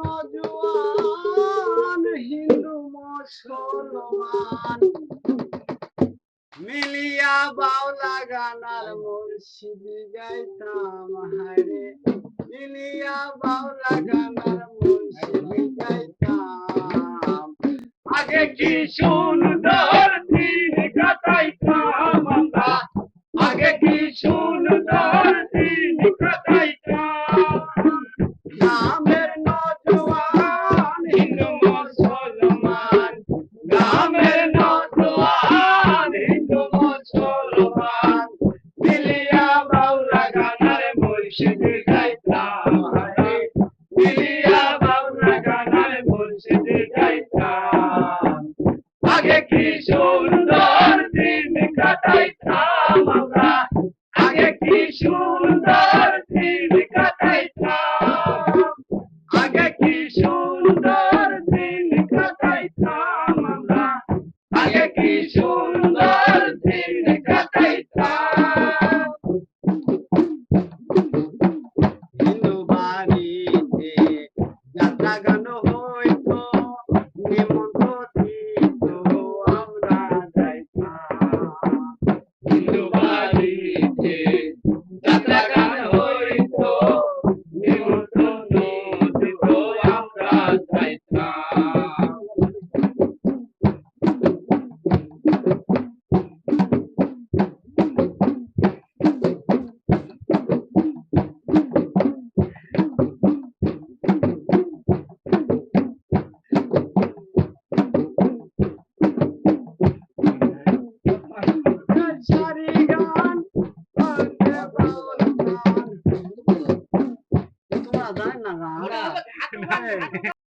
নজওয়ান হিন্দু মুসলমান মিলিয়া বাউলা গানার মুর্শিদি গাইতাম হায়রে মিলিয়া বাউলা গানার মুর্শিদি গাইতাম আগে কি সুন্দর দিন কাটাইতাম আমরা আগে কি সুন্দর দিন কাটাইতাম গ্রামের নজওয়ান হিন্দু মুসলমান গ্রামের নজওয়ান হিন্দু মুসলমান মিলিয়া বাউলা গানার মুর্শিদি গাইতাম হায়রে মিলিয়া বাউলা গানার মুর্শিদি গাইতাম আগে কি সুন্দর দিন কাটাইতাম আমরা আগে কি সুন্দর দিন কাটাইতাম আগে কি সুন্দর দিন কাটাইতাম আমরা আগে কি সুন্দর দিন কাটাইতাম হিন্দু বাড়িতে যাত্রা গান হইতো নিমন্ত্রিত আমরা যাইতাম হিন্দু বাড়িতে যাত্রা গান হইতো নিমন্ত্রিত আমরা যাইতাম সারি গান বলতে বলতাম তোমরা জান না গান